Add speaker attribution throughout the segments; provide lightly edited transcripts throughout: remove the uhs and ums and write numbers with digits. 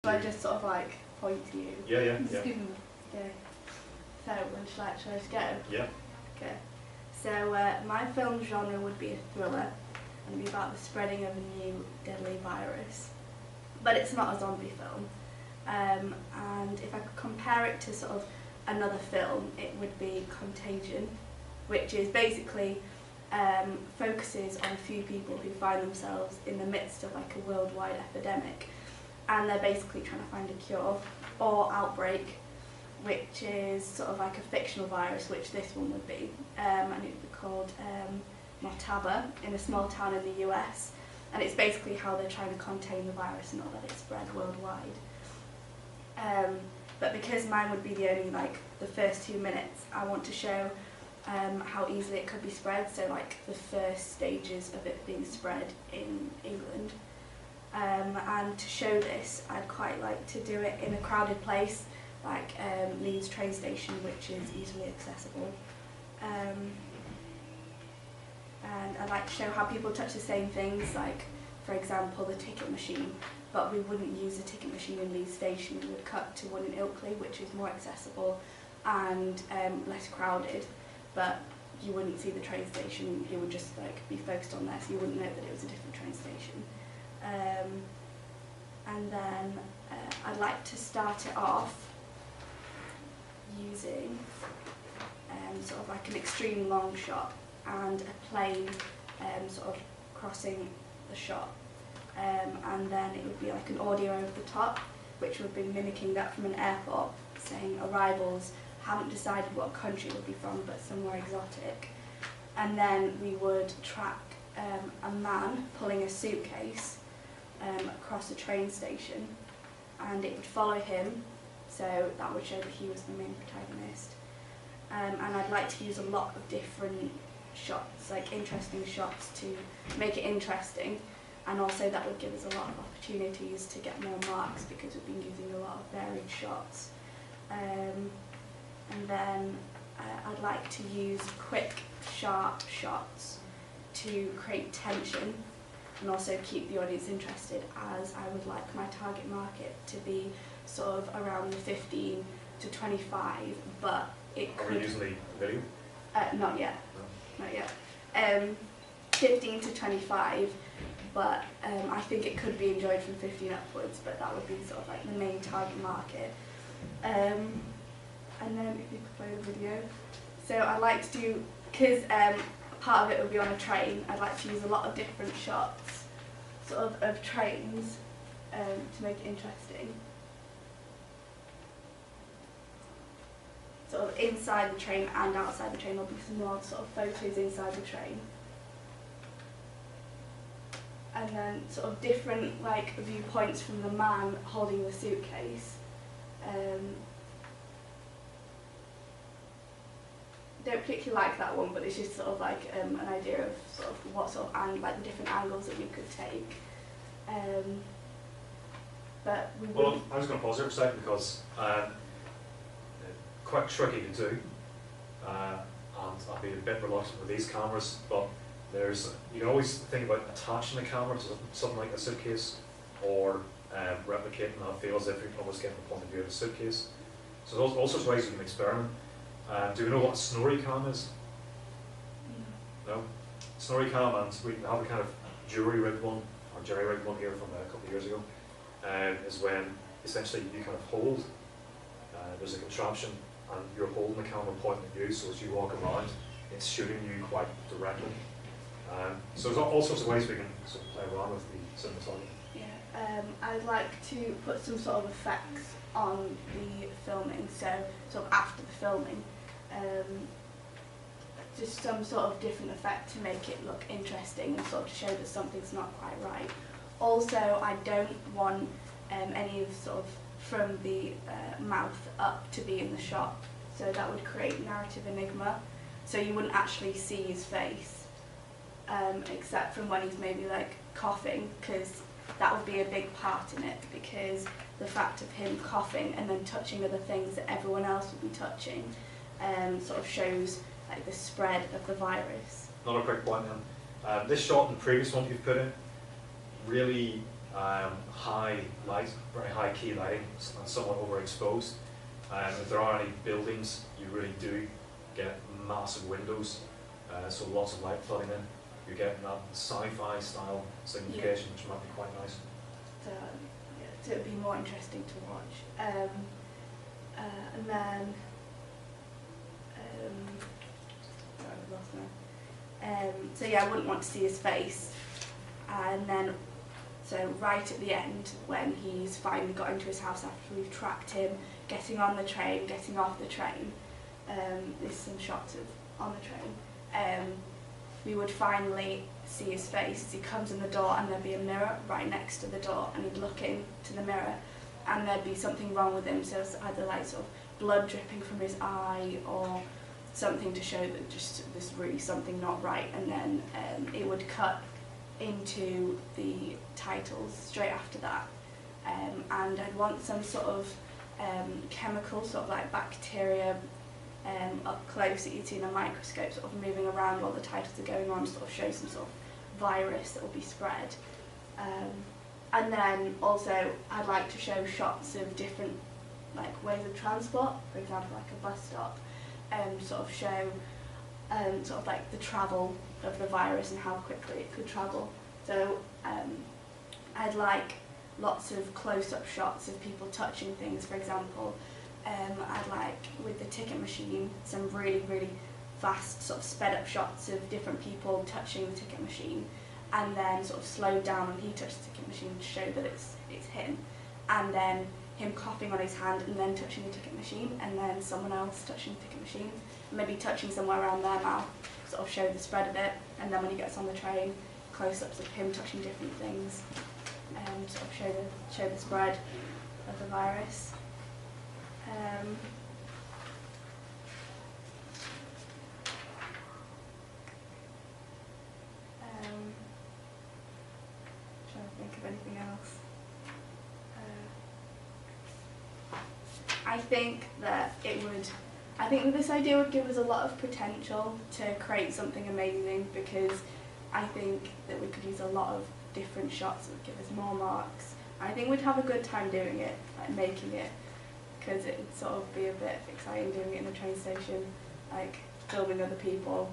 Speaker 1: So I just sort of like point to you.
Speaker 2: Yeah.
Speaker 1: Yeah. So shall I just go?
Speaker 2: Yeah.
Speaker 1: Okay. So my film genre would be a thriller, and it'd be about the spreading of a new deadly virus. But it's not a zombie film. And if I could compare it to sort of another film, it would be Contagion, which is basically focuses on a few people who find themselves in the midst of like a worldwide epidemic, and they're basically trying to find a cure, or Outbreak, which is sort of like a fictional virus, which this one would be, and it would be called Motaba in a small town in the US, and it's basically how they're trying to contain the virus and not let it spread worldwide. But because mine would be the only like the first 2 minutes, I want to show how easily it could be spread, so like the first stages of it being spread in England. And to show this, I'd quite like to do it in a crowded place, like Leeds train station, which is easily accessible. And I'd like to show how people touch the same things, like for example the ticket machine, but we wouldn't use a ticket machine in Leeds station, we would cut to one in Ilkley, which is more accessible and less crowded, but you wouldn't see the train station, it would just like be focused on there, so you wouldn't know that it was a different train station. And then I'd like to start it off using sort of like an extreme long shot and a plane sort of crossing the shot, and then it would be like an audio over the top, which would be mimicking that from an airport, saying arrivals, haven't decided what country it would be from, but somewhere exotic. And then we would track a man pulling a suitcase across a train station, and it would follow him, so that would show that he was the main protagonist. And I'd like to use a lot of different shots, like interesting shots, to make it interesting, and also that would give us a lot of opportunities to get more marks because we've been using a lot of varied shots. And then I'd like to use quick, sharp shots to create tension and also keep the audience interested, as I would like my target market to be sort of around the 15 to 25, but it could...
Speaker 2: Are we using the video?
Speaker 1: Not yet. No. Not yet. 15 to 25, but I think it could be enjoyed from 15 upwards, but that would be sort of like the main target market. And then if you could play the video. So I like to do, because part of it will be on a train, I'd like to use a lot of different shots sort of trains to make it interesting. Sort of inside the train and outside the train, there'll be some more sort of photos inside the train. And then sort of different like viewpoints from the man holding the suitcase. Don't particularly like that one, but it's just sort of like an idea of sort of what sort of like the different angles that we could take. But we
Speaker 2: well, I was going to pause there for a second because quite tricky to do, and I'd be a bit reluctant with these cameras. But there's you can always think about attaching the camera to something like a suitcase, or replicating that feel as if you're almost getting the point of view of a suitcase. So there's all sorts of ways you can experiment. Do you know what a snorri cam is? No? Snorri cam, and we have a kind of jury-rigged one, or jerry-rigged one here from a couple of years ago, is when essentially you kind of hold, there's a contraption, and you're holding the camera pointing at you, so as you walk around, it's shooting you quite directly. So there's all sorts of ways we can sort of play around with the cinematography.
Speaker 1: Yeah, I'd like to put some sort of effects on the filming, so sort of after the filming, just some sort of different effect to make it look interesting and sort of show that something's not quite right. Also, I don't want any of sort of from the mouth up to be in the shot, so that would create narrative enigma, so you wouldn't actually see his face, except from when he's maybe like coughing, because that would be a big part in it, because the fact of him coughing and then touching other things that everyone else would be touching sort of shows like the spread of the virus.
Speaker 2: Another quick point then. This shot and the previous one you've put in really high light, very high key lighting, and somewhat overexposed. If there are any buildings, you really do get massive windows, so lots of light flooding in. You're getting that sci-fi style signification, which might be quite nice.
Speaker 1: So, yeah, so it would be more interesting to watch. And then, sorry, I've lost now. So yeah, I wouldn't want to see his face. And then, so right at the end, when he's finally got into his house after we've tracked him, getting on the train, getting off the train, there's some shots of on the train. We would finally see his face as he comes in the door, and there'd be a mirror right next to the door, and he'd look into the mirror, and there'd be something wrong with him, so it's either like sort of blood dripping from his eye or something to show that just there's really something not right, and then it would cut into the titles straight after that, and I'd want some sort of chemical, sort of like bacteria, up close that you'd see in a microscope, sort of moving around while the titles are going on, sort of show some sort of virus that will be spread. And then also I'd like to show shots of different like ways of transport, for example like a bus stop, sort of show sort of like the travel of the virus and how quickly it could travel. So I'd like lots of close-up shots of people touching things, for example. I'd like, with the ticket machine, some really, really fast sort of sped-up shots of different people touching the ticket machine, and then sort of slowed down when he touched the ticket machine to show that it's him, and then him coughing on his hand and then touching the ticket machine, and then someone else touching the ticket machine, maybe touching somewhere around their mouth, sort of show the spread of it, and then when he gets on the train, close-ups of him touching different things, and sort of show the spread of the virus. Trying to think of anything else. I think that this idea would give us a lot of potential to create something amazing, because I think that we could use a lot of different shots that would give us more marks. I think we'd have a good time doing it, like making it, because it would sort of be a bit exciting doing it in a train station, like filming other people,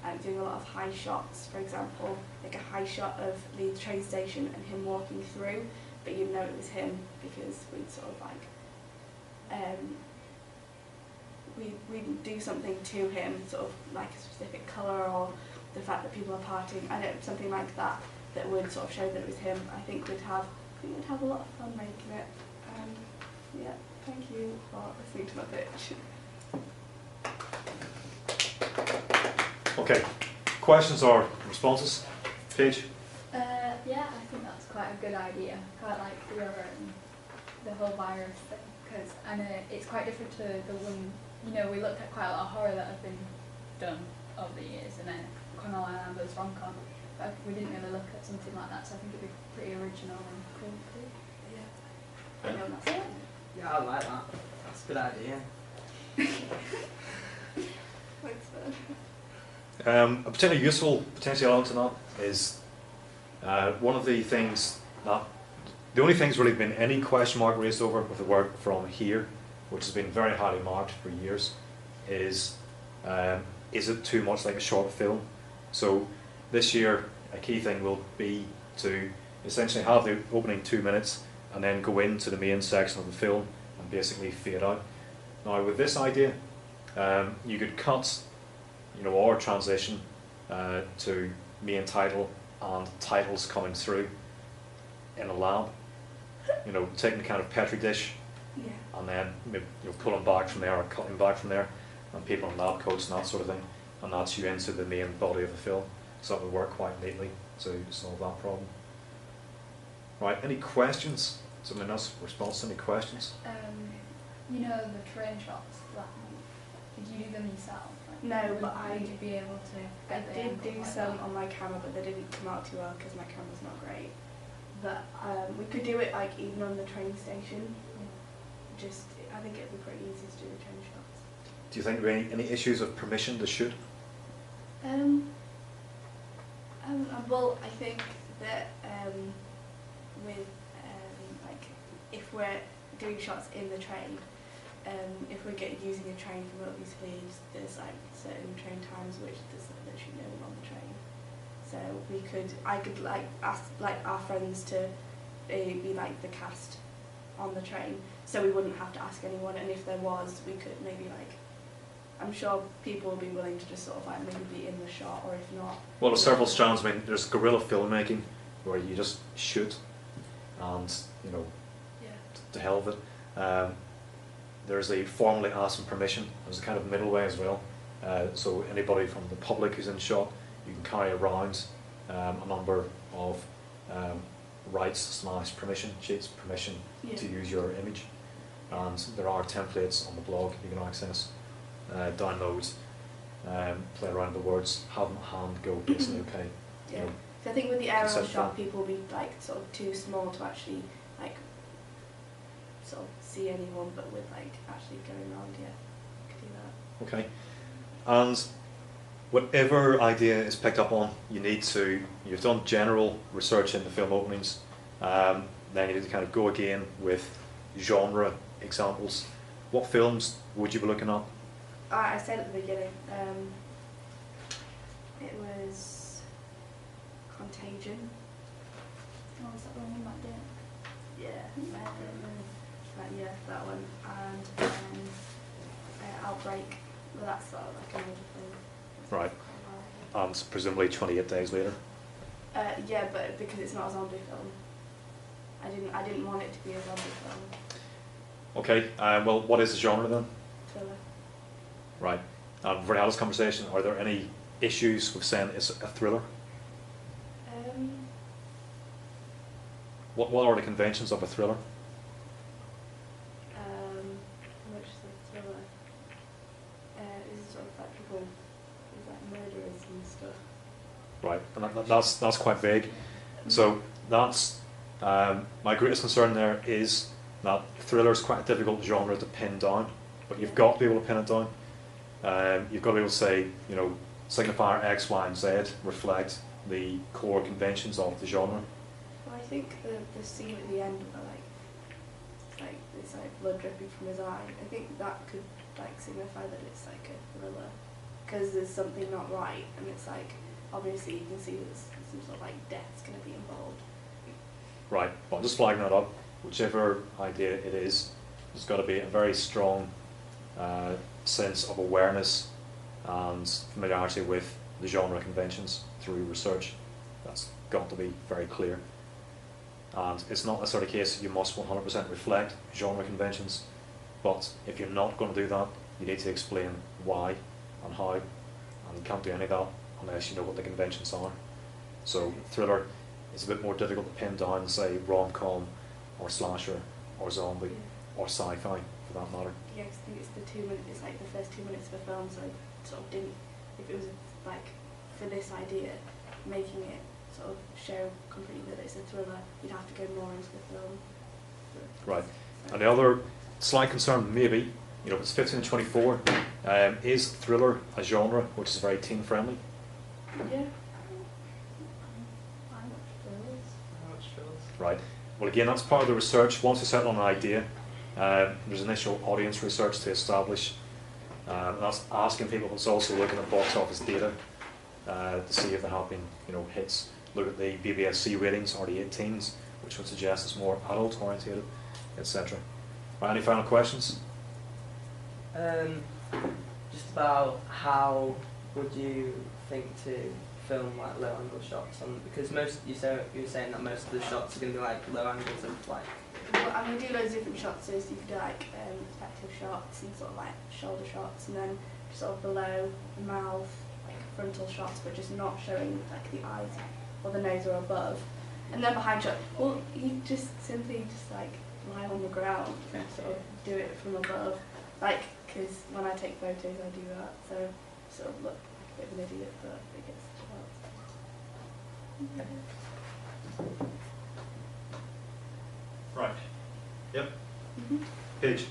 Speaker 1: and doing a lot of high shots, for example, like a high shot of the train station and him walking through, but you'd know it was him because we'd sort of like, we'd do something to him, sort of like a specific colour or the fact that people are partying, I don't know, something like that, that would sort of show that it was him. I think we'd have a lot of fun making it. Yeah, thank you for listening to my pitch.
Speaker 2: Okay, questions or responses? Paige?
Speaker 3: Yeah, I think that's quite a good idea. Quite like the whole virus thing, because I know it's quite different to the one, we looked at quite a lot of horror that have been done over the years, and then Conal Amber's rom-com, but we didn't really look at something like that, so I think it'd be pretty original and cool too.
Speaker 1: Yeah. I know that's it.
Speaker 4: Yeah, I like that. That's a good idea.
Speaker 1: Thanks, Ben.
Speaker 2: A particularly useful potential element in that is one of the things that, the only thing's really been any question mark raised over with the work from here, which has been very highly marked for years, is it too much like a short film? So this year a key thing will be to essentially have the opening 2 minutes and then go into the main section of the film and basically fade out. Now with this idea, you could cut, or transition to main title and titles coming through in a lab. Taking the kind of petri dish,
Speaker 1: Yeah.
Speaker 2: and then pulling back from there or cutting back from there, and people in lab coats and that sort of thing, and that's you into the main body of the film. So that would work quite neatly to solve that problem. Right, any questions? Someone else response to any questions?
Speaker 3: The train shots, did you do them yourself?
Speaker 1: No, but
Speaker 3: would you be able to
Speaker 1: I
Speaker 3: get the
Speaker 1: did
Speaker 3: angle
Speaker 1: do
Speaker 3: like
Speaker 1: some
Speaker 3: that?
Speaker 1: on my camera, but they didn't come out too well because my camera's not great. But we could do it like even on the train station. I think it'd be pretty easy to do the train shots.
Speaker 2: Do you think there are any issues of permission to shoot?
Speaker 1: Well, I think that with like if we're doing shots in the train, if we're using a train for movies, please, there's like certain train times which there's literally no one on the train. So I could like ask like our friends to be like the cast on the train, so we wouldn't have to ask anyone. And if there was, we could maybe like, I'm sure people will be willing to just sort of like maybe be in the shot, or if not.
Speaker 2: Well, there's several strands. I mean, there's guerrilla filmmaking where you just shoot, and you know,
Speaker 1: Yeah.
Speaker 2: to hell with it. There's the formally asking permission. There's a kind of middle way as well. So anybody from the public who's in shot, you can carry around a number of rights / permission sheets, permission
Speaker 1: Yeah.
Speaker 2: to use your image. And there are templates on the blog you can access, download, play around with the words, have them hand go basically okay.
Speaker 1: Yeah.
Speaker 2: You know,
Speaker 1: So I think with the aerial
Speaker 2: consent
Speaker 1: shot,
Speaker 2: form.
Speaker 1: people will be like sort of too small to actually like sort of see anyone, but with like actually going around, yeah, could do that.
Speaker 2: Okay. And whatever idea is picked up on, you've done general research into film openings, then you need to kind of go again with genre examples. What films would you be looking at?
Speaker 1: I said at the beginning, it was Contagion.
Speaker 3: Oh, is that the one with Matt Damon?
Speaker 1: Yeah, yeah, that one, and Outbreak. Well, that's sort of like another thing.
Speaker 2: Right. And presumably 28 Days Later.
Speaker 1: Yeah, but because it's not a zombie film, I didn't want it to be a zombie film.
Speaker 2: Okay. Well, what is the genre then?
Speaker 1: Thriller.
Speaker 2: Right. And we've already had this conversation. Are there any issues with saying it's a thriller? What are the conventions of a thriller?
Speaker 1: Which is a thriller? Is it sort of like people, is like murderers and stuff?
Speaker 2: Right, and that's quite vague. So that's my greatest concern there is that thriller is quite a difficult genre to pin down, but you've got to be able to pin it down. You've got to be able to say, you know, signifier X, Y, and Z reflect the core conventions of the genre.
Speaker 1: Well, I think the scene at the end where like it's like blood dripping from his eye, I think that could like signify that it's like a thriller, because there's something not right, and it's like obviously you can see there's some sort of like death's going to be involved.
Speaker 2: Right, well, just flagging that up. Whichever idea it is, there's got to be a very strong sense of awareness and familiarity with the genre conventions through research. That's got to be very clear. And it's not a sort of case you must 100% reflect genre conventions, but if you're not going to do that, you need to explain why and how, and you can't do any of that unless you know what the conventions are. So thriller is a bit more difficult to pin down and say rom-com or slasher or zombie or sci-fi for that matter.
Speaker 1: Yeah, 'cause I think it's it's like the first 2 minutes of the film, so I sort of didn't, if it was like for this idea, making it sort of show completely that it's a thriller, you'd have to go more into the film.
Speaker 2: Right.
Speaker 1: So-
Speaker 2: And the other slight concern maybe, you know, if it's 15 to 24, is thriller a genre which is very teen friendly?
Speaker 1: Yeah.
Speaker 3: I watch thrillers.
Speaker 4: How much feels?
Speaker 2: Right. Well, again, that's part of the research. Once we settle on an idea, there's initial audience research to establish. That's asking people, but it's also looking at box office data to see if there have been, you know, hits. Look at the BBFC ratings, or the 18s, which would suggest it's more adult orientated, etc. Right, any final questions?
Speaker 4: Just about how would you think to film like low angle shots on, because you were saying that most of the shots are going to be like low angles of like.
Speaker 1: Well, I'm going to do loads of different shots, so you could do like perspective shots and sort of like shoulder shots, and then sort of below the mouth, like frontal shots, but just not showing like the eyes or the nose or above. And then behind shot, well, you just simply just like lie on the ground and sort of do it from above, like, because when I take photos I do that, so sort of look like a bit of an idiot, but it gets shots.
Speaker 2: Right. Yep.
Speaker 1: Mm-hmm.
Speaker 2: Page.